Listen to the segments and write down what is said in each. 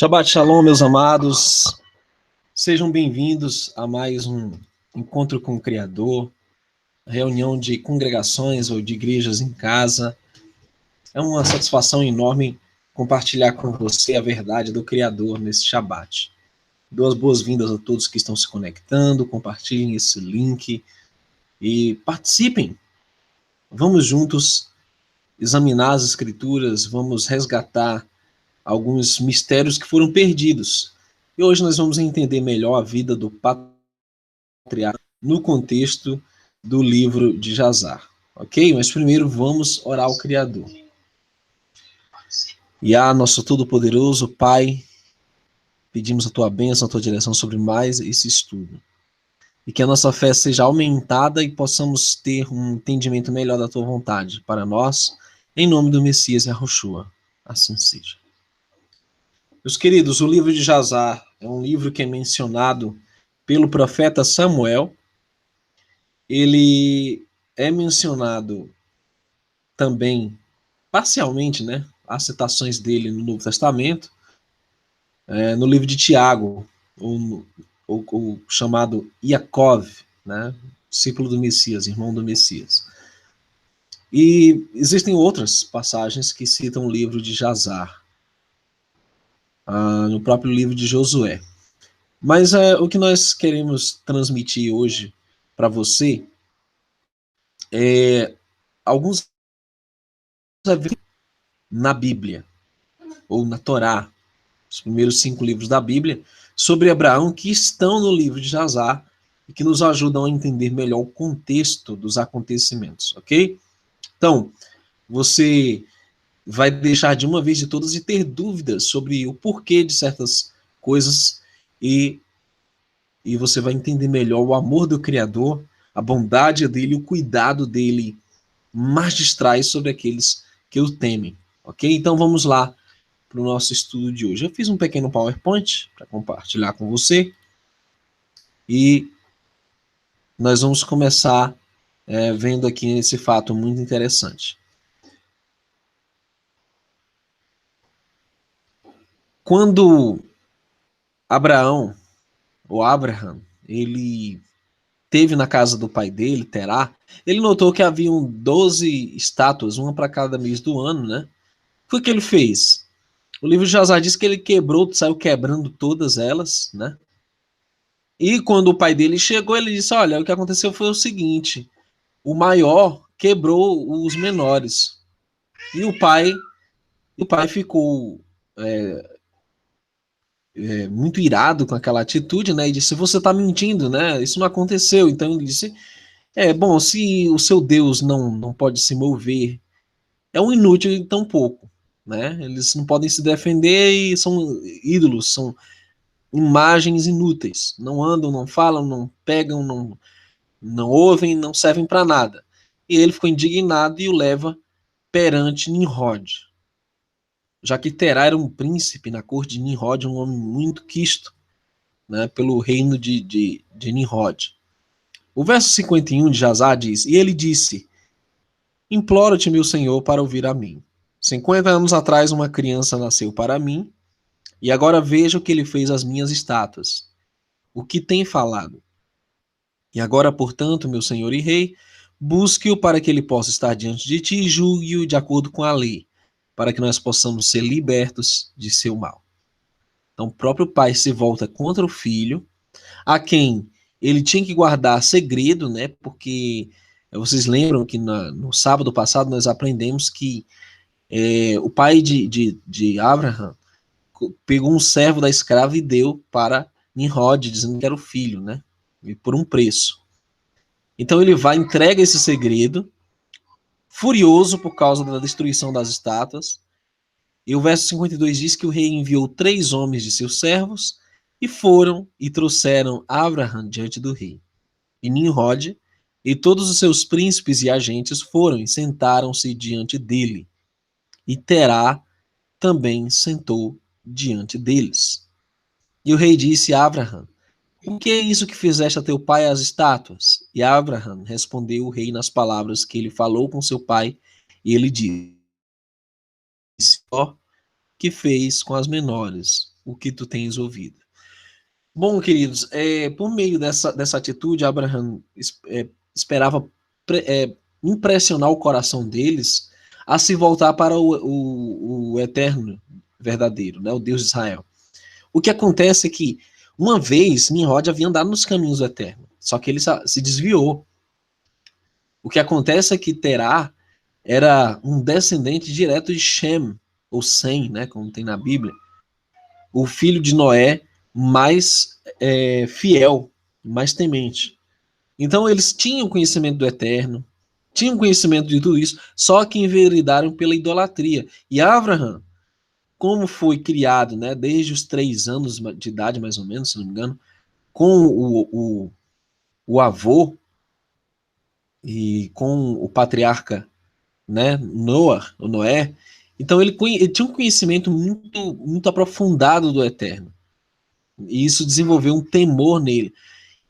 Shabbat Shalom, meus amados. Sejam bem-vindos a mais um encontro com o Criador, reunião de congregações ou de igrejas em casa. É uma satisfação enorme compartilhar com você a verdade do Criador nesse Shabbat. Dou as boas-vindas a todos que estão se conectando, compartilhem esse link e participem. Vamos juntos examinar as Escrituras, vamos resgatar alguns mistérios que foram perdidos. E hoje nós vamos entender melhor a vida do patriarca no contexto do livro de Jazar, ok? Mas primeiro vamos orar ao Criador. Nosso Todo-Poderoso Pai, pedimos a Tua bênção, a Tua direção sobre mais esse estudo. E que a nossa fé seja aumentada e possamos ter um entendimento melhor da Tua vontade para nós, em nome do Messias Yahushua. Assim seja. Meus queridos, o livro de Jazar é um livro que é mencionado pelo profeta Samuel. Ele é mencionado também, parcialmente, né? Há citações dele no Novo Testamento, no livro de Tiago, o chamado Yaakov, né? Discípulo do Messias, irmão do Messias. E existem outras passagens que citam o livro de Jazar, no próprio livro de Josué. Mas o que nós queremos transmitir hoje para você é alguns eventos na Bíblia, ou na Torá, os primeiros 5 livros da Bíblia, sobre Abraão, que estão no livro de Jazar e que nos ajudam a entender melhor o contexto dos acontecimentos, ok? Então, você vai deixar de uma vez de todas de ter dúvidas sobre o porquê de certas coisas e você vai entender melhor o amor do Criador, a bondade dele, o cuidado dele magistrais sobre aqueles que o temem, ok? Então vamos lá para o nosso estudo de hoje. Eu fiz um pequeno PowerPoint para compartilhar com você e nós vamos começar vendo aqui esse fato muito interessante. Quando Abraham, ele teve na casa do pai dele, Terá, ele notou que haviam 12 estátuas, uma para cada mês do ano, né? O que ele fez? O livro de Jazar diz que ele saiu quebrando todas elas, né? E quando o pai dele chegou, ele disse: olha, o que aconteceu foi o seguinte, o maior quebrou os menores. E o pai ficou muito irado com aquela atitude, né? E disse: você está mentindo, né? Isso não aconteceu. Então ele disse: bom, se o seu Deus não pode se mover, é um inútil tão pouco, né? Eles não podem se defender e são ídolos, são imagens inúteis. Não andam, não falam, não pegam, não ouvem, não servem para nada. E ele ficou indignado e o leva perante Nimrod. Já que Terá era um príncipe na corte de Nimrod, um homem muito quisto, né, pelo reino de Nimrod. O verso 51 de Jazar diz: e ele disse: imploro-te, meu senhor, para ouvir a mim. 50 anos atrás uma criança nasceu para mim, e agora veja o que ele fez às minhas estátuas. O que tem falado? E agora, portanto, meu senhor e rei, busque-o para que ele possa estar diante de ti e julgue-o de acordo com a lei, para que nós possamos ser libertos de seu mal. Então, o próprio pai se volta contra o filho, a quem ele tinha que guardar segredo, né? Porque vocês lembram que no sábado passado nós aprendemos que o pai de Abraham pegou um servo da escrava e deu para Nimrod, dizendo que era o filho, né? E por um preço. Então ele vai, entrega esse segredo, furioso por causa da destruição das estátuas. E o verso 52 diz que o rei enviou 3 homens de seus servos e foram e trouxeram Abraham diante do rei. E Nimrod e todos os seus príncipes e agentes foram e sentaram-se diante dele. E Terá também sentou diante deles. E o rei disse a Abraham: o que é isso que fizeste a teu pai às estátuas? E Abraham respondeu o rei nas palavras que ele falou com seu pai, e ele disse: ó, que fez com as menores. o que tu tens ouvido. Bom, queridos, por meio dessa atitude, Abraham esperava impressionar o coração deles a se voltar para o eterno verdadeiro, né, o Deus de Israel. O que acontece é que, uma vez, Nimrod havia andado nos caminhos do eterno, só que ele se desviou. O que acontece é que Terá era um descendente direto de Shem, ou Sem, né, como tem na Bíblia, o filho de Noé mais fiel, mais temente. Então eles tinham conhecimento do eterno, tinham conhecimento de tudo isso, só que enveredaram pela idolatria. E Abraham, como foi criado, né, desde os 3 anos de idade, mais ou menos, se não me engano, com o avô e com o patriarca, né, Noé, então ele tinha um conhecimento muito, muito aprofundado do eterno. E isso desenvolveu um temor nele.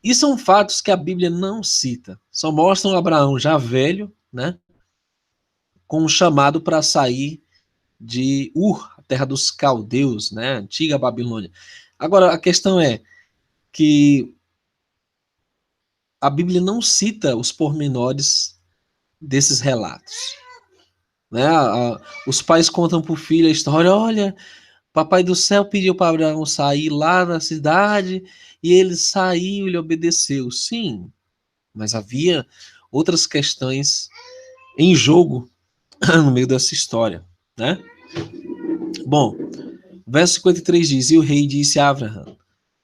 E são fatos que a Bíblia não cita. Só mostram Abraão já velho, né, com um chamado para sair de Ur, a terra dos caldeus, né, antiga Babilônia. Agora, a questão é que a Bíblia não cita os pormenores desses relatos. Né? Os pais contam para o filho a história, olha, Papai do céu pediu para Abraão sair lá da cidade e ele saiu, ele obedeceu. Sim, mas havia outras questões em jogo no meio dessa história, né? Bom, verso 53 diz: E o rei disse a Abraão: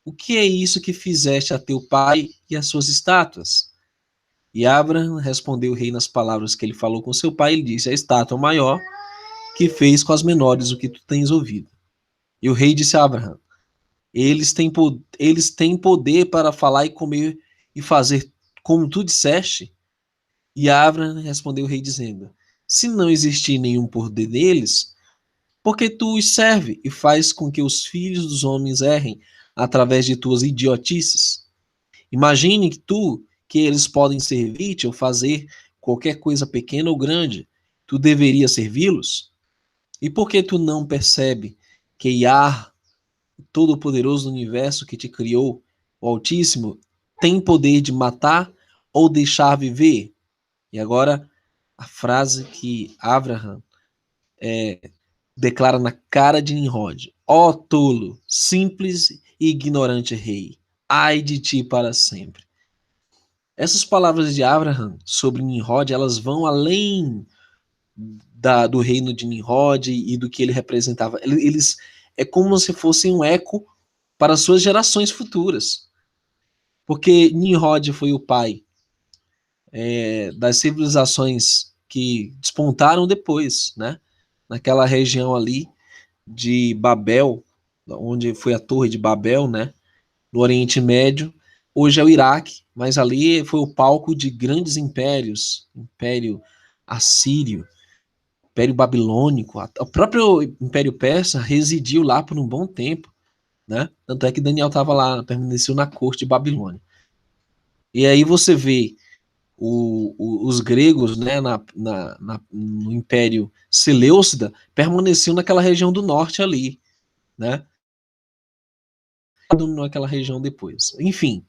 O que é isso que fizeste a teu pai e as suas estátuas? E Abraão respondeu o rei nas palavras que ele falou com seu pai. Ele disse: A estátua maior que fez com as menores o que tu tens ouvido. E o rei disse a Abraão: eles têm poder para falar e comer e fazer como tu disseste? E Abraão respondeu o rei dizendo: Se não existir nenhum poder deles, porque tu os serve e faz com que os filhos dos homens errem através de tuas idiotices? Imagine que eles podem servir-te ou fazer qualquer coisa pequena ou grande. Tu deverias servi-los? E por que tu não percebe que Yah, Todo-Poderoso do Universo que te criou, o Altíssimo, tem poder de matar ou deixar viver? E agora, a frase que Abraham declara na cara de Nimrod: Ó tolo, simples e ignorante rei, ai de ti para sempre. Essas palavras de Abraham sobre Nimrod, elas vão além do reino de Nimrod e do que ele representava. Eles é como se fossem um eco para suas gerações futuras. Porque Nimrod foi o pai das civilizações que despontaram depois, né? Naquela região ali de Babel, onde foi a Torre de Babel, né? No Oriente Médio. Hoje é o Iraque, mas ali foi o palco de grandes impérios, Império Assírio, Império Babilônico, o próprio Império Persa residiu lá por um bom tempo, né? Tanto é que Daniel estava lá, permaneceu na corte de Babilônia. E aí você vê os gregos, né, no Império Seleucida, permaneciam naquela região do norte ali, né? Dominou aquela região depois. Enfim,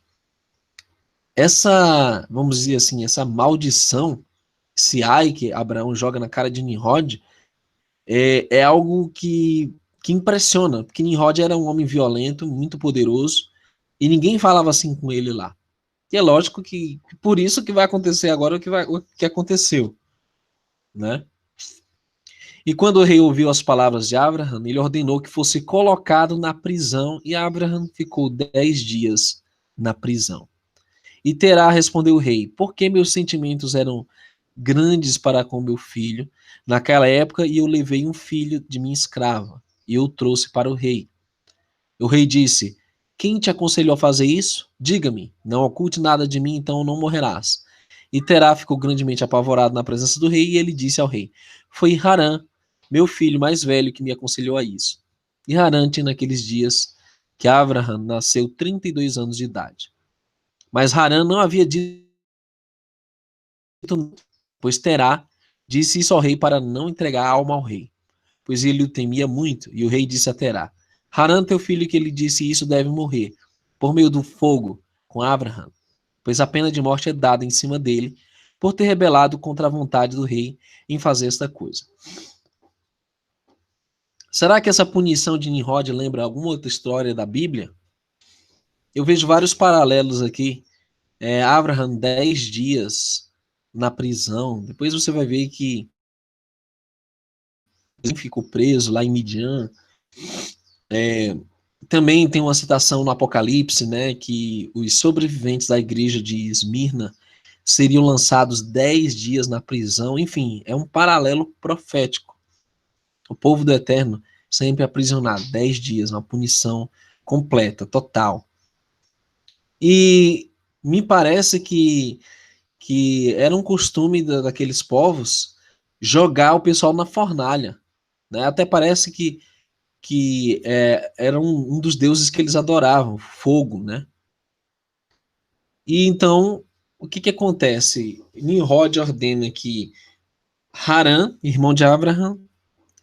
vamos dizer assim, essa maldição, esse ai que Abraão joga na cara de Nimrod, é algo que impressiona, porque Nimrod era um homem violento, muito poderoso, e ninguém falava assim com ele lá. E é lógico que por isso que vai acontecer agora o que aconteceu, né? E quando o rei ouviu as palavras de Abraham, ele ordenou que fosse colocado na prisão, e Abraham ficou 10 dias na prisão. E Terá respondeu o rei: Por que meus sentimentos eram grandes para com meu filho naquela época, e eu levei um filho de minha escrava, e eu trouxe para o rei. O rei disse: Quem te aconselhou a fazer isso? Diga-me, não oculte nada de mim, então não morrerás. E Terá ficou grandemente apavorado na presença do rei, e ele disse ao rei: Foi Harã, meu filho mais velho, que me aconselhou a isso. E Harã tinha naqueles dias que Abraham nasceu 32 anos de idade. Mas Harã não havia dito, pois Terá disse isso ao rei para não entregar a alma ao rei, pois ele o temia muito. E o rei disse a Terá: Harã, teu filho, que ele disse isso, deve morrer, por meio do fogo, com Abraham, pois a pena de morte é dada em cima dele, por ter rebelado contra a vontade do rei em fazer esta coisa. Será que essa punição de Nimrod lembra alguma outra história da Bíblia? Eu vejo vários paralelos aqui. Abraham, 10 dias na prisão. Depois você vai ver que ele ficou preso lá em Midian. Também tem uma citação no Apocalipse, né, que os sobreviventes da igreja de Esmirna seriam lançados 10 dias na prisão. Enfim, é um paralelo profético. O povo do Eterno sempre aprisionado, 10 dias, uma punição completa, total. E me parece que era um costume daqueles povos jogar o pessoal na fornalha. Né? Até parece que era um dos deuses que eles adoravam, fogo. Né? E então, o que acontece? Nimrod ordena que Harã, irmão de Abraham,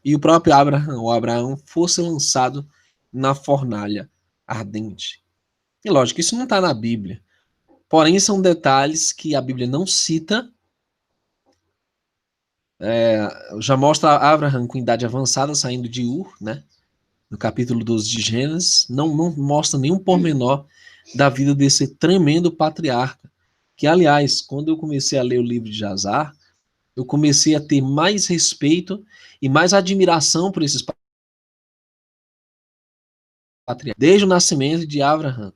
e o próprio Abraham, o Abraão, fosse lançado na fornalha ardente. E lógico, isso não está na Bíblia. Porém, são detalhes que a Bíblia não cita. Já mostra Abraham com idade avançada saindo de Ur, né? No capítulo 12 de Gênesis. Não mostra nenhum pormenor da vida desse tremendo patriarca. Que, aliás, quando eu comecei a ler o livro de Jazar, eu comecei a ter mais respeito e mais admiração por esses patriarcas. Desde o nascimento de Abraham,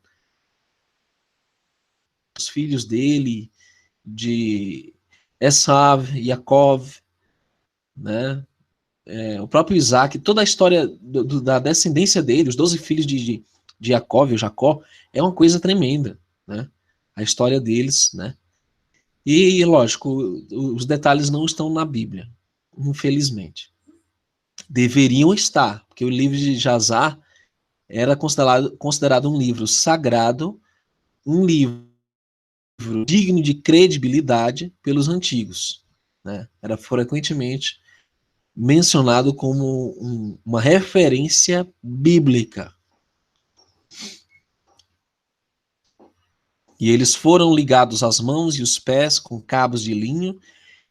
os filhos dele, de Esav, Yaakov, né? O próprio Isaac, toda a história da descendência dele, os 12 filhos de Jacob, o Jacó, é uma coisa tremenda, né? A história deles, né? E, lógico, os detalhes não estão na Bíblia, infelizmente. Deveriam estar, porque o livro de Jazar era considerado um livro sagrado, um livro digno de credibilidade pelos antigos, né? Era frequentemente mencionado como uma referência bíblica. E eles foram ligados às mãos e os pés com cabos de linho,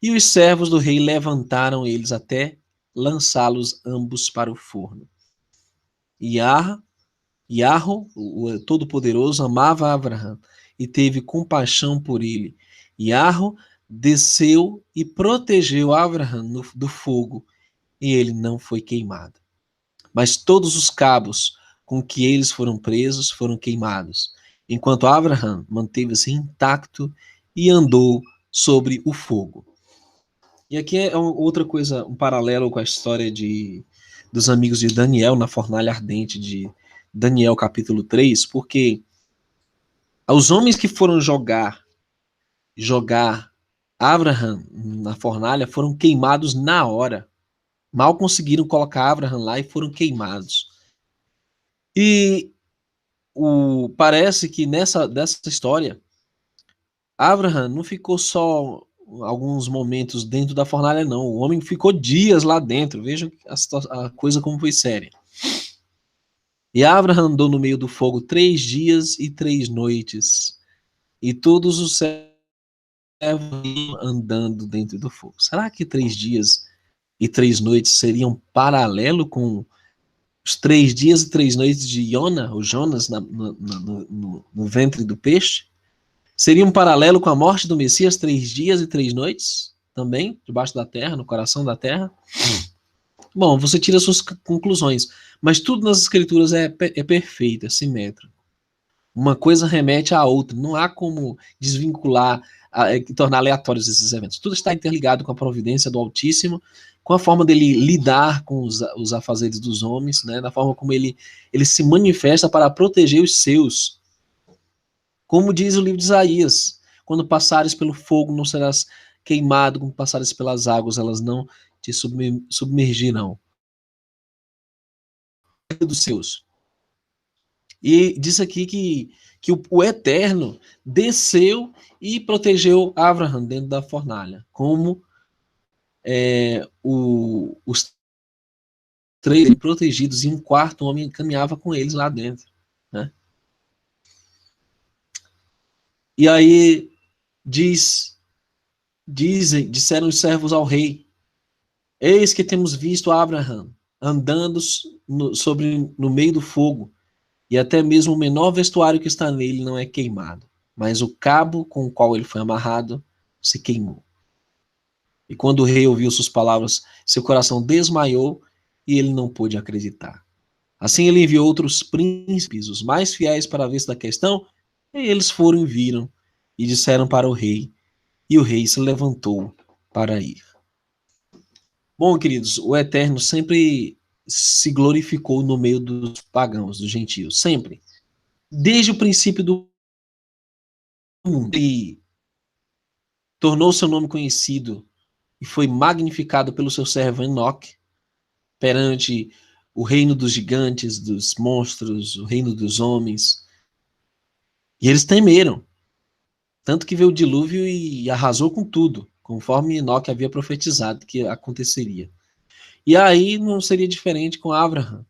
e os servos do rei levantaram eles até lançá-los ambos para o forno. Iarro, o Todo-Poderoso, amava Abraão e teve compaixão por ele. Iarro desceu e protegeu Abraão do fogo, e ele não foi queimado. Mas todos os cabos com que eles foram presos foram queimados, enquanto Abraham manteve-se intacto e andou sobre o fogo. E aqui é outra coisa, um paralelo com a história dos amigos de Daniel na fornalha ardente de Daniel capítulo 3, porque os homens que foram jogar Abraham na fornalha foram queimados na hora. Mal conseguiram colocar Abraham lá e foram queimados. E parece que dessa história, Abraham não ficou só alguns momentos dentro da fornalha, não. O homem ficou dias lá dentro. Veja a coisa como foi séria. E Abraham andou no meio do fogo 3 dias e 3 noites. E todos os servos andando dentro do fogo. Será que 3 dias e 3 noites seriam paralelo com os 3 dias e 3 noites de Jonas no ventre do peixe? Seria um paralelo com a morte do Messias, 3 dias e 3 noites, também, debaixo da terra, no coração da terra? Bom, você tira suas conclusões, mas tudo nas escrituras é perfeito, é simétrico. Uma coisa remete à outra, não há como desvincular, tornar aleatórios esses eventos. Tudo está interligado com a providência do Altíssimo, com a forma dele lidar com os afazeres dos homens, né, da forma como ele se manifesta para proteger os seus. Como diz o livro de Isaías, quando passares pelo fogo não serás queimado, quando passares pelas águas elas não te submergirão. Dos seus. E diz aqui que o Eterno desceu e protegeu Abraham dentro da fornalha, como os três protegidos e um quarto homem caminhava com eles lá dentro, né? E aí disseram os servos ao rei: eis que temos visto Abraham andando no meio do fogo, e até mesmo o menor vestuário que está nele não é queimado, mas o cabo com o qual ele foi amarrado se queimou. E quando o rei ouviu suas palavras, seu coração desmaiou e ele não pôde acreditar. Assim ele enviou outros príncipes, os mais fiéis, para ver da questão, e eles foram e viram, e disseram para o rei, e o rei se levantou para ir. Bom, queridos, o Eterno sempre se glorificou no meio dos pagãos, dos gentios, sempre. Desde o princípio do mundo. Ele tornou seu nome conhecido e foi magnificado pelo seu servo Enoque perante o reino dos gigantes, dos monstros, o reino dos homens. E eles temeram. Tanto que veio o dilúvio e arrasou com tudo, conforme Enoque havia profetizado que aconteceria. E aí não seria diferente com Abraham.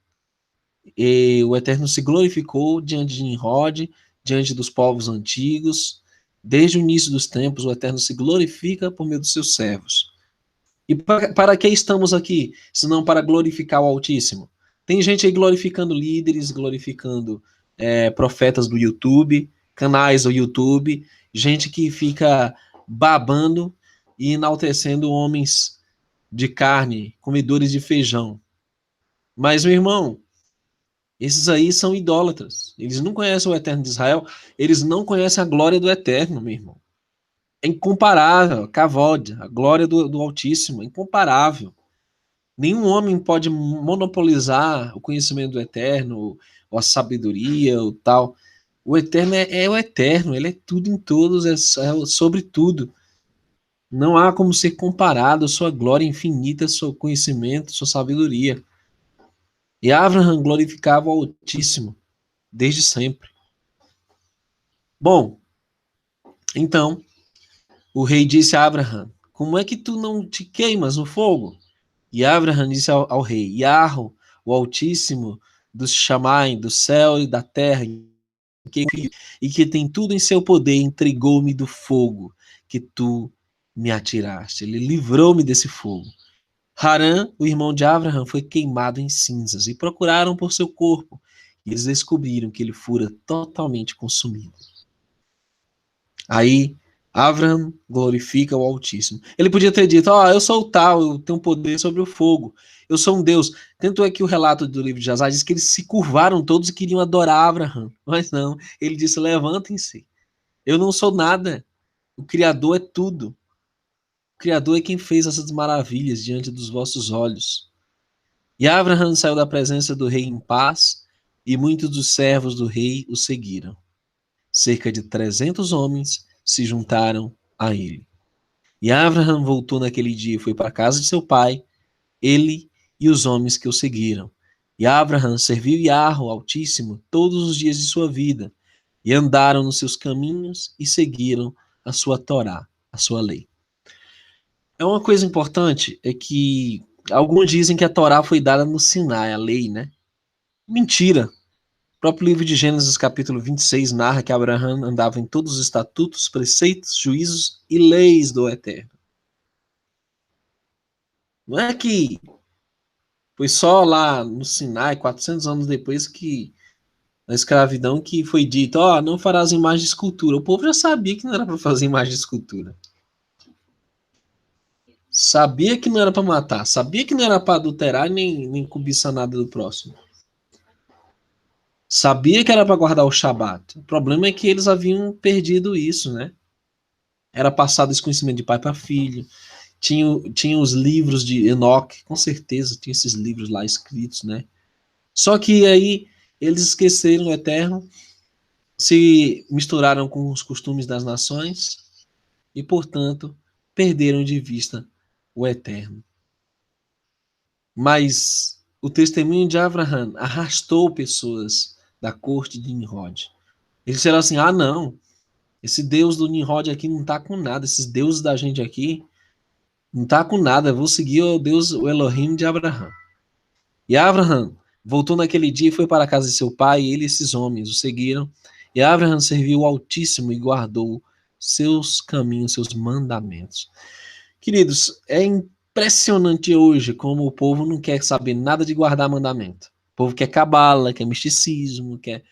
E o Eterno se glorificou diante de Nimrod, diante dos povos antigos. Desde o início dos tempos, o Eterno se glorifica por meio dos seus servos. E para que estamos aqui, senão para glorificar o Altíssimo? Tem gente aí glorificando líderes, glorificando profetas do YouTube, canais do YouTube, gente que fica babando e enaltecendo homens de carne, comedores de feijão. Mas, meu irmão, esses aí são idólatras. Eles não conhecem o Eterno de Israel, eles não conhecem a glória do Eterno, meu irmão. É incomparável, Kavod, a glória do Altíssimo, é incomparável. Nenhum homem pode monopolizar o conhecimento do Eterno, ou a sabedoria, ou tal. O Eterno é o Eterno, ele é tudo em todos, é sobre tudo. Não há como ser comparado a sua glória infinita, seu conhecimento, sua sabedoria. E Abraham glorificava o Altíssimo, desde sempre. Bom, então, o rei disse a Abraham: como é que tu não te queimas no fogo? E Abraham disse ao rei: Yahweh, o Altíssimo, dos Chamai, do céu e da terra, e que tem tudo em seu poder, entregou-me do fogo que tu me atiraste. Ele livrou-me desse fogo. Harã, o irmão de Abraham, foi queimado em cinzas, e procuraram por seu corpo, e eles descobriram que ele fora totalmente consumido. Aí Abraham glorifica o Altíssimo. Ele podia ter dito: eu sou o tal, eu tenho poder sobre o fogo, eu sou um Deus. Tanto é que o relato do livro de Azar diz que eles se curvaram todos e queriam adorar Abraham. Mas não, ele disse: levantem-se, eu não sou nada, o Criador é tudo. O Criador é quem fez essas maravilhas diante dos vossos olhos. E Abraham saiu da presença do rei em paz, e muitos dos servos do rei o seguiram. Cerca de 300 homens se juntaram a ele. E Abraham voltou naquele dia e foi para a casa de seu pai, ele e os homens que o seguiram. E Abraham serviu Yahweh Altíssimo todos os dias de sua vida, e andaram nos seus caminhos e seguiram a sua Torá, a sua lei. É uma coisa importante, é que alguns dizem que a Torá foi dada no Sinai, a lei, né? Mentira. O próprio livro de Gênesis, capítulo 26, narra que Abraham andava em todos os estatutos, preceitos, juízos e leis do Eterno. Não é que foi só lá no Sinai, 400 anos depois, que na escravidão, que foi dito: não farás imagem de escultura. O povo já sabia que não era para fazer imagem de escultura. Sabia que não era para matar, sabia que não era para adulterar nem cobiçar nada do próximo. Sabia que era para guardar o Shabat. O problema é que eles haviam perdido isso, né? Era passado esse conhecimento de pai para filho. Tinha os livros de Enoque, com certeza, tinha esses livros lá escritos, né? Só que aí eles esqueceram o Eterno, se misturaram com os costumes das nações e, portanto, perderam de vista o Eterno. Mas o testemunho de Abraham arrastou pessoas da corte de Nimrod. Eles disseram assim: não, esse Deus do Nimrod aqui não tá com nada, esses deuses da gente aqui não tá com nada, eu vou seguir o Deus, o Elohim de Abraham. E Abraham voltou naquele dia e foi para a casa de seu pai, e ele e esses homens o seguiram. E Abraham serviu o Altíssimo e guardou seus caminhos, seus mandamentos. Queridos, é impressionante hoje como o povo não quer saber nada de guardar mandamento. O povo quer cabala, quer misticismo, quer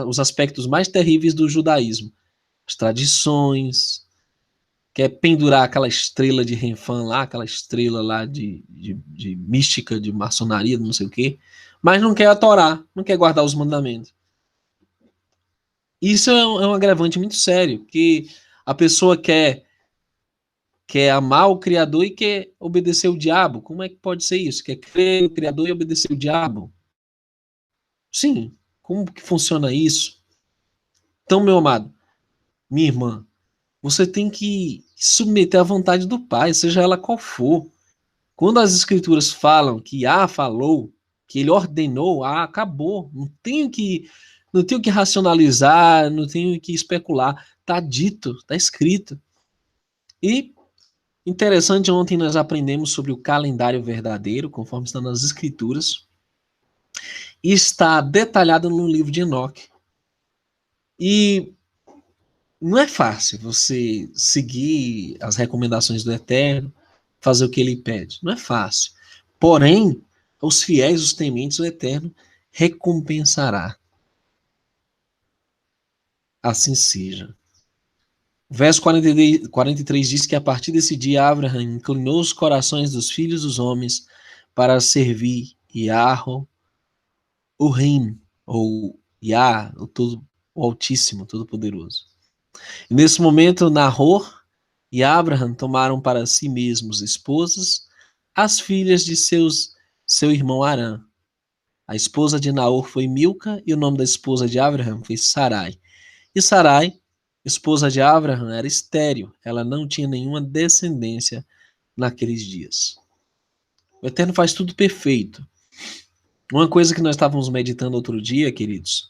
os aspectos mais terríveis do judaísmo. As tradições, quer pendurar aquela estrela de Renfã lá, aquela estrela lá de mística, de maçonaria, não sei o quê, mas não quer a Torá, não quer guardar os mandamentos. Isso é um agravante muito sério, que a pessoa quer amar o Criador e quer obedecer o diabo. Como é que pode ser isso? Quer crer no Criador e obedecer o diabo? Sim, como que funciona isso? Então, meu amado, minha irmã, você tem que submeter à vontade do Pai, seja ela qual for. Quando as escrituras falam que falou, que ele ordenou, acabou. Não tenho que racionalizar, não tenho que especular. Está dito, está escrito. E interessante, ontem nós aprendemos sobre o calendário verdadeiro, conforme está nas escrituras, e está detalhado no livro de Enoque. E não é fácil você seguir as recomendações do Eterno, fazer o que ele pede. Não é fácil. Porém, os fiéis, os tementes, o Eterno recompensará. Assim seja. O verso 43 diz que a partir desse dia Abraham inclinou os corações dos filhos dos homens para servir Yahweh, o Rim, ou Yah, o Altíssimo, Todo-Poderoso. E nesse momento, Nahor e Abraham tomaram para si mesmos esposas as filhas de seu irmão Arã. A esposa de Nahor foi Milca e o nome da esposa de Abraham foi Sarai. E Sarai, esposa de Abraham, era estéril. Ela não tinha nenhuma descendência naqueles dias. O Eterno faz tudo perfeito. Uma coisa que nós estávamos meditando outro dia, queridos,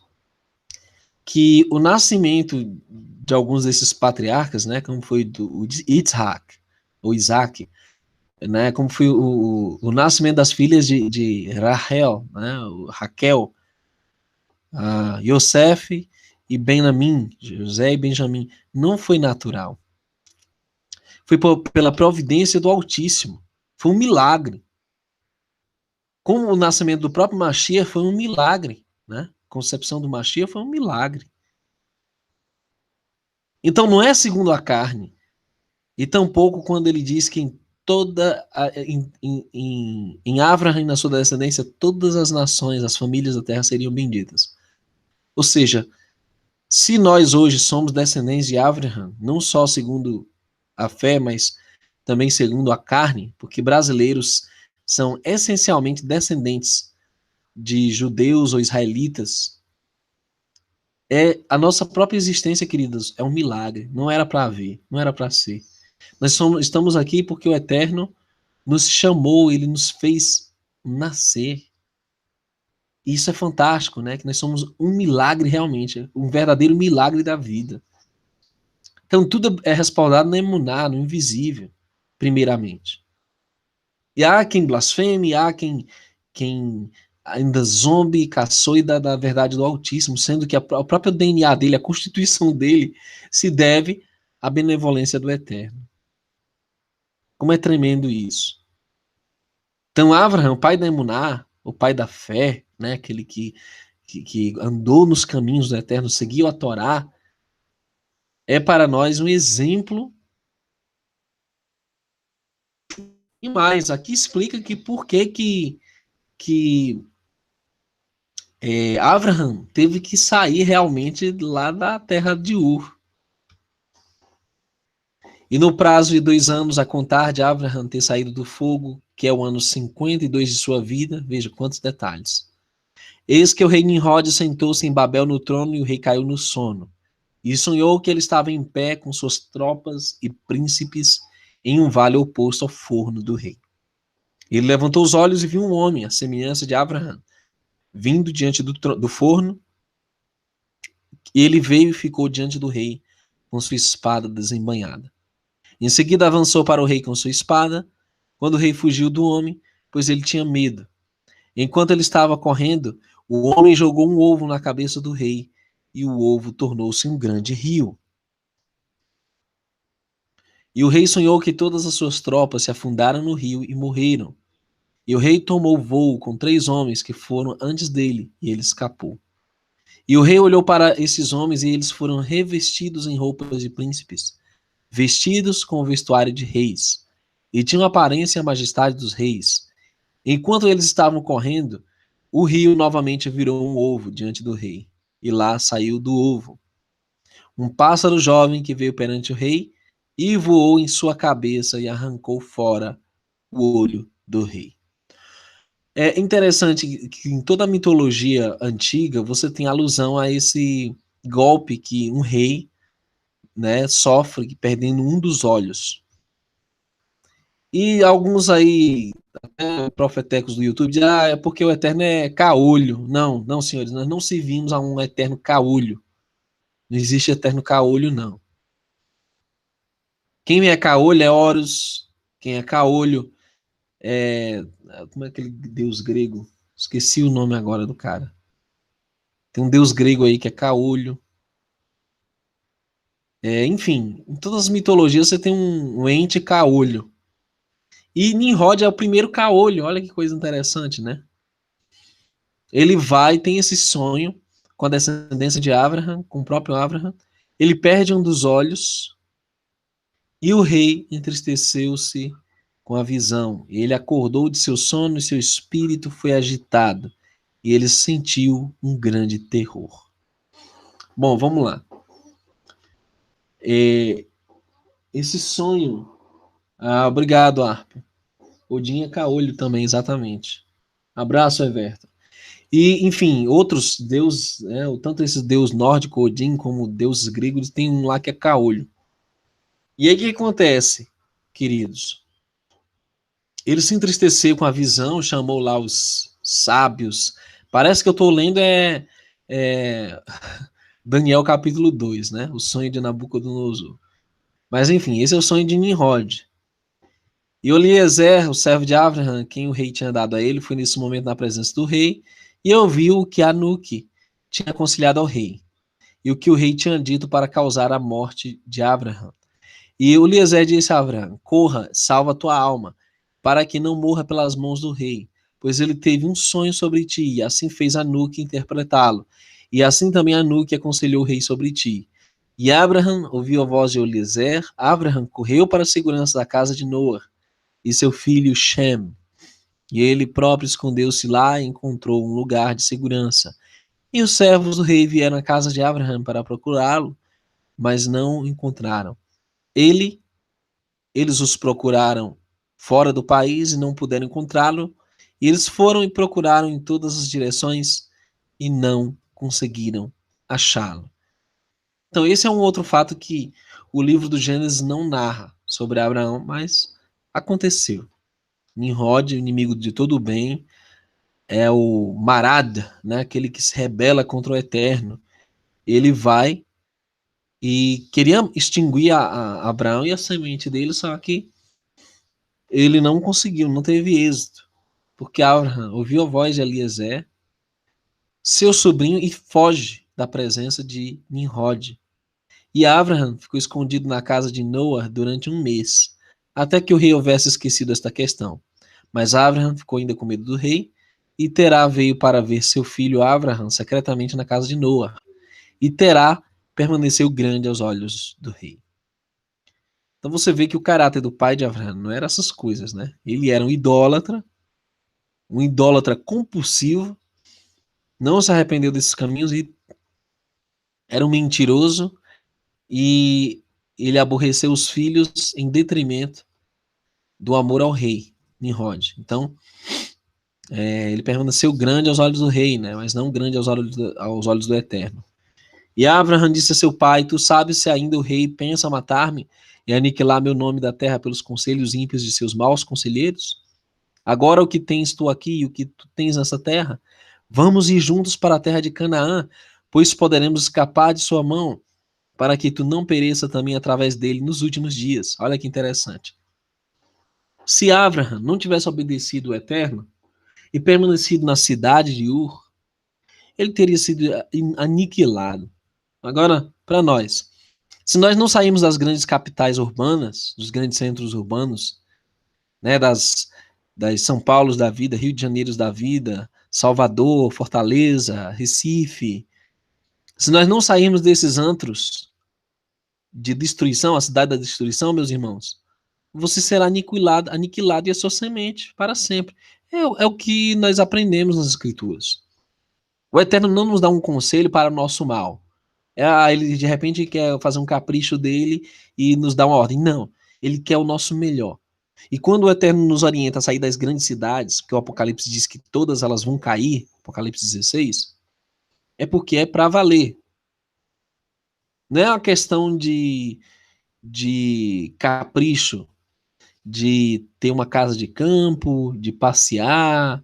que o nascimento de alguns desses patriarcas, né, como foi o Isaac, né, como foi o nascimento das filhas de Rachel, né, Raquel, Yosef e Benjamim, José e Benjamim, não foi natural. Foi pela providência do Altíssimo. Foi um milagre. Como o nascimento do próprio Mashiach foi um milagre, né? A concepção do Mashiach foi um milagre. Então não é segundo a carne. E tampouco quando ele diz que em Abraham e na sua descendência todas as nações, as famílias da terra seriam benditas. Ou seja, se nós hoje somos descendentes de Abraham, não só segundo a fé, mas também segundo a carne, porque brasileiros são essencialmente descendentes de judeus ou israelitas, a nossa própria existência, queridos, é um milagre. Não era para haver, não era para ser. Estamos aqui porque o Eterno nos chamou, ele nos fez nascer. E isso é fantástico, né? Que nós somos um milagre realmente, um verdadeiro milagre da vida. Então tudo é respaldado na emuná, no invisível, primeiramente. E há quem blasfeme, há quem ainda zombe e caçoe da verdade do Altíssimo, sendo que o próprio DNA dele, a constituição dele, se deve à benevolência do Eterno. Como é tremendo isso. Então, Abraham, o pai da emuná, o pai da fé, né, aquele que andou nos caminhos do Eterno, seguiu a Torá, é para nós um exemplo. E mais, aqui explica que por que Abraham teve que sair realmente lá da terra de Ur. E no prazo de 2 anos a contar de Abraham ter saído do fogo, que é o ano 52 de sua vida, veja quantos detalhes. Eis que o rei Nimrod sentou-se em Babel no trono e o rei caiu no sono. E sonhou que ele estava em pé com suas tropas e príncipes em um vale oposto ao forno do rei. Ele levantou os olhos e viu um homem, a semelhança de Abraham, vindo diante do forno. E ele veio e ficou diante do rei com sua espada desembainhada. Em seguida avançou para o rei com sua espada, quando o rei fugiu do homem, pois ele tinha medo. Enquanto ele estava correndo, o homem jogou um ovo na cabeça do rei, e o ovo tornou-se um grande rio. E o rei sonhou que todas as suas tropas se afundaram no rio e morreram. E o rei tomou voo com 3 homens que foram antes dele, e ele escapou. E o rei olhou para esses homens, e eles foram revestidos em roupas de príncipes, vestidos com o vestuário de reis, e tinham aparência e a majestade dos reis. Enquanto eles estavam correndo, o rio novamente virou um ovo diante do rei, e lá saiu do ovo um pássaro jovem que veio perante o rei e voou em sua cabeça e arrancou fora o olho do rei. É interessante que em toda a mitologia antiga você tem alusão a esse golpe que um rei, né, sofre perdendo um dos olhos. E alguns aí, até profetecos do YouTube, dizem, é porque o eterno é caolho. Não, não, senhores, nós não servimos a um eterno caolho. Não existe eterno caolho, não. Quem é caolho é Horus. Quem é caolho é. Como é aquele deus grego? Esqueci o nome agora do cara. Tem um deus grego aí que é caolho. Enfim, em todas as mitologias você tem um ente caolho. E Nimrod é o primeiro caolho. Olha que coisa interessante, né? Ele vai, tem esse sonho com a descendência de Abraham, com o próprio Abraham. Ele perde um dos olhos e o rei entristeceu-se com a visão. Ele acordou de seu sono e seu espírito foi agitado. E ele sentiu um grande terror. Bom, vamos lá. Esse sonho. Obrigado, Arpa. Odin é caolho também, exatamente. Abraço, Everton. E, enfim, outros deuses, tanto esse deus nórdico, Odin, como deuses gregos, tem um lá que é caolho. E aí o que acontece, queridos? Ele se entristeceu com a visão, chamou lá os sábios. Parece que eu estou lendo Daniel capítulo 2, né? O sonho de Nabucodonosor. Mas enfim, esse é o sonho de Nimrod. E Eliezer, o servo de Abraham, quem o rei tinha dado a ele, foi nesse momento na presença do rei e ouviu o que Anuque tinha aconselhado ao rei e o que o rei tinha dito para causar a morte de Abraham. E Eliezer disse a Abraham: corra, salva tua alma, para que não morra pelas mãos do rei, pois ele teve um sonho sobre ti, e assim fez Anuque interpretá-lo. E assim também Anuque aconselhou o rei sobre ti. E Abraham ouviu a voz de Eliezer. Abraham correu para a segurança da casa de Noa e seu filho Shem. E ele próprio escondeu-se lá e encontrou um lugar de segurança. E os servos do rei vieram à casa de Abraham para procurá-lo, mas não o encontraram. Eles os procuraram fora do país e não puderam encontrá-lo. E eles foram e procuraram em todas as direções e não conseguiram achá-lo. Então, esse é um outro fato que o livro do Gênesis não narra sobre Abraão, mas aconteceu. Nimrod, inimigo de todo o bem, é o Marad, né, aquele que se rebela contra o Eterno. Ele vai e queria extinguir a Abraão e a semente dele, só que ele não conseguiu, não teve êxito, porque Abraham ouviu a voz de Eliezer, seu sobrinho, e foge da presença de Nimrod. E Abraham ficou escondido na casa de Noa durante um mês, até que o rei houvesse esquecido esta questão. Mas Abraham ficou ainda com medo do rei, e Terá veio para ver seu filho Abraham secretamente na casa de Noa. E Terá permaneceu grande aos olhos do rei. Então você vê que o caráter do pai de Abraham não era essas coisas, né? Ele era um idólatra compulsivo, não se arrependeu desses caminhos e era um mentiroso e ele aborreceu os filhos em detrimento do amor ao rei, Nimrod. Então, ele permaneceu grande aos olhos do rei, né? Mas não grande aos olhos do Eterno. E Abraham disse a seu pai: tu sabes se ainda o rei pensa matar-me e aniquilar meu nome da terra pelos conselhos ímpios de seus maus conselheiros? Agora o que tens tu aqui e o que tu tens nessa terra? Vamos ir juntos para a terra de Canaã, pois poderemos escapar de sua mão, para que tu não pereça também através dele nos últimos dias. Olha que interessante. Se Abraham não tivesse obedecido o Eterno, e permanecido na cidade de Ur, ele teria sido aniquilado. Agora, para nós, se nós não sairmos das grandes capitais urbanas, dos grandes centros urbanos, né, das São Paulos da vida, Rio de Janeiro da vida, Salvador, Fortaleza, Recife, se nós não sairmos desses antros de destruição, a cidade da destruição, meus irmãos, você será aniquilado e a sua semente para sempre. É o que nós aprendemos nas Escrituras. O Eterno não nos dá um conselho para o nosso mal. Ele de repente quer fazer um capricho dele e nos dá uma ordem. Não, ele quer o nosso melhor. E quando o Eterno nos orienta a sair das grandes cidades, porque o Apocalipse diz que todas elas vão cair, Apocalipse 16, é porque é para valer. Não é uma questão de capricho, de ter uma casa de campo, de passear.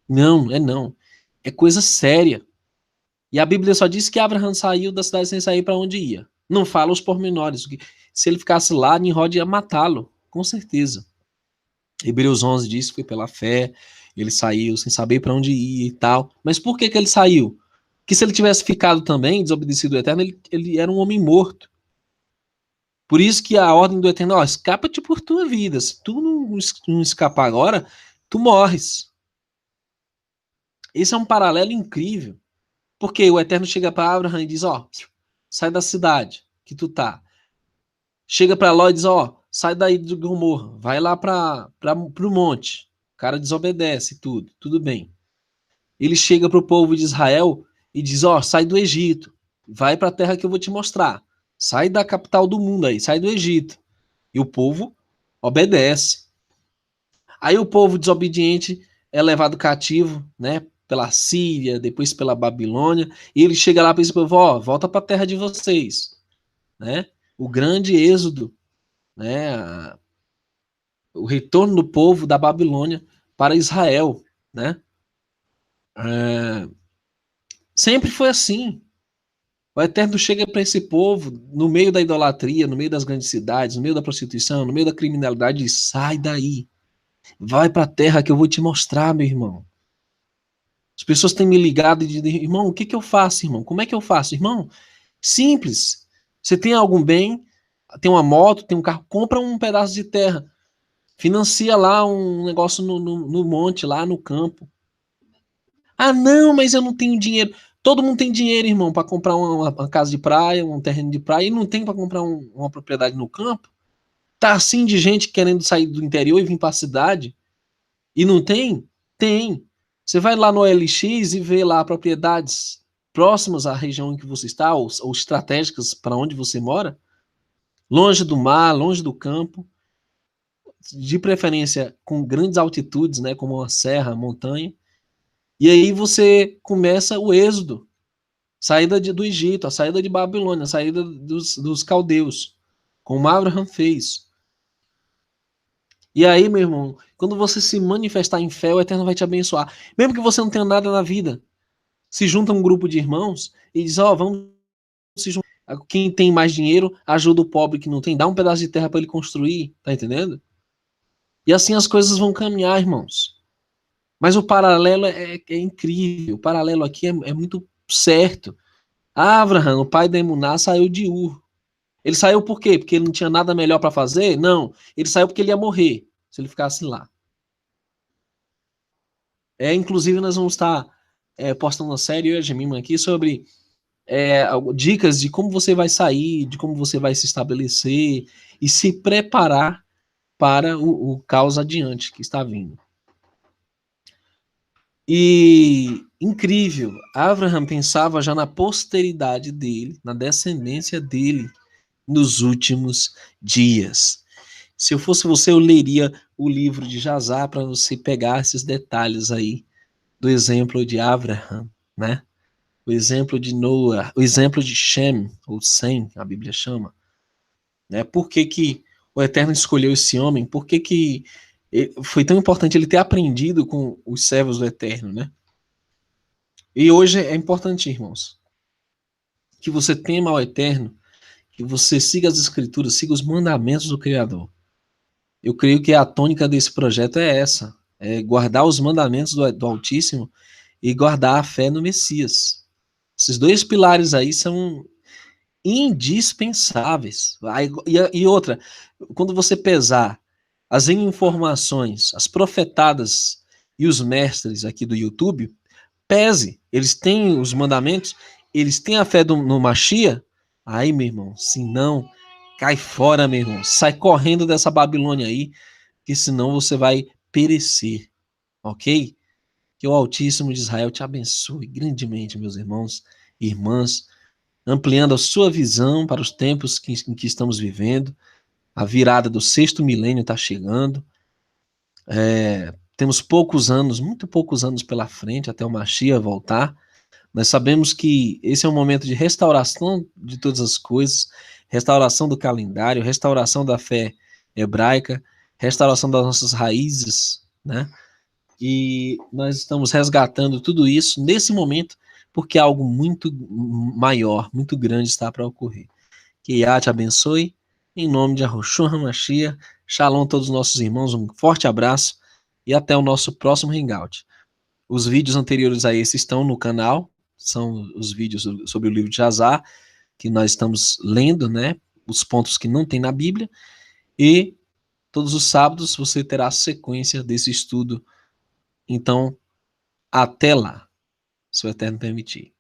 Não, é não. É coisa séria. E a Bíblia só diz que Abraão saiu da cidade sem sair para onde ia. Não fala os pormenores. Se ele ficasse lá, Nimrod ia matá-lo, com certeza. Hebreus 11 diz que foi pela fé, ele saiu sem saber para onde ia e tal. Mas por que ele saiu? Que se ele tivesse ficado também, desobedecido ao Eterno, ele era um homem morto. Por isso que a ordem do Eterno, escapa-te por tua vida. Se tu não escapar agora, tu morres. Esse é um paralelo incrível. Porque o Eterno chega para Abraão e diz, sai da cidade que tu tá. Chega para Ló e diz, sai daí do Gomorra, vai lá pro monte. O cara desobedece tudo bem. Ele chega pro povo de Israel e diz, sai do Egito, vai para a terra que eu vou te mostrar. Sai da capital do mundo aí, sai do Egito. E o povo obedece. Aí o povo desobediente é levado cativo, né, pela Síria, depois pela Babilônia, e ele chega lá para esse povo, volta para a terra de vocês, né? O grande êxodo, né, o retorno do povo da Babilônia para Israel, né? Sempre foi assim. O Eterno chega para esse povo no meio da idolatria, no meio das grandes cidades, no meio da prostituição, no meio da criminalidade, e sai daí. Vai para a terra que eu vou te mostrar, meu irmão. As pessoas têm me ligado e dizem, irmão, o que eu faço, irmão? Como é que eu faço? Irmão, simples. Você tem algum bem, tem uma moto, tem um carro, compra um pedaço de terra. Financia lá um negócio no monte, lá no campo. Ah, não, mas eu não tenho dinheiro. Todo mundo tem dinheiro, irmão, para comprar uma casa de praia, um terreno de praia, e não tem para comprar uma propriedade no campo. Tá assim de gente querendo sair do interior e vir para a cidade. E não tem? Tem. Você vai lá no OLX e vê lá propriedades próximas à região em que você está, ou estratégicas para onde você mora, longe do mar, longe do campo, de preferência com grandes altitudes, né, como uma serra, montanha. E aí você começa o êxodo, saída do Egito, a saída de Babilônia, a saída dos caldeus, como Abraham fez. E aí, meu irmão, quando você se manifestar em fé, o Eterno vai te abençoar. Mesmo que você não tenha nada na vida, se junta um grupo de irmãos e diz, vamos se juntar. Quem tem mais dinheiro ajuda o pobre que não tem, dá um pedaço de terra para ele construir, tá entendendo? E assim as coisas vão caminhar, irmãos. Mas o paralelo é incrível, o paralelo aqui é muito certo. Abraham, o pai da Emuná, saiu de Ur. Ele saiu por quê? Porque ele não tinha nada melhor para fazer? Não, ele saiu porque ele ia morrer, se ele ficasse lá. Inclusive, nós vamos estar postando uma série, eu e a Jemima aqui, sobre dicas de como você vai sair, de como você vai se estabelecer e se preparar para o caos adiante que está vindo. E incrível, Abraham pensava já na posteridade dele, na descendência dele, nos últimos dias. Se eu fosse você, eu leria o livro de Jazar para você pegar esses detalhes aí do exemplo de Abraham, né? O exemplo de Noah, o exemplo de Shem, ou Sem, a Bíblia chama, né? Por que o Eterno escolheu esse homem? Por que foi tão importante ele ter aprendido com os servos do Eterno, né? E hoje é importante, irmãos, que você tema ao Eterno, que você siga as Escrituras, siga os mandamentos do Criador. Eu creio que a tônica desse projeto é essa. é guardar os mandamentos do Altíssimo e guardar a fé no Messias. Esses dois pilares aí são indispensáveis. E outra, quando você pesar as informações, as profetadas e os mestres aqui do YouTube, pese, eles têm os mandamentos, eles têm a fé no Machia, aí, meu irmão, se não, cai fora, meu irmão, sai correndo dessa Babilônia aí, que senão você vai perecer, ok? Que o Altíssimo de Israel te abençoe grandemente, meus irmãos e irmãs, ampliando a sua visão para os tempos em que estamos vivendo. A virada do sexto milênio está chegando. Temos poucos anos, muito poucos anos pela frente até o Mashiach voltar. Nós sabemos que esse é um momento de restauração de todas as coisas, restauração do calendário, restauração da fé hebraica, restauração das nossas raízes, né? E nós estamos resgatando tudo isso nesse momento, porque algo muito maior, muito grande está para ocorrer. Que Yah te abençoe, em nome de Yahushua HaMashiach. Shalom a todos os nossos irmãos, um forte abraço e até o nosso próximo Hangout. Os vídeos anteriores a esse estão no canal, são os vídeos sobre o livro de Jazar, que nós estamos lendo, né? Os pontos que não tem na Bíblia, e todos os sábados você terá a sequência desse estudo. Então, até lá, se o Eterno permitir.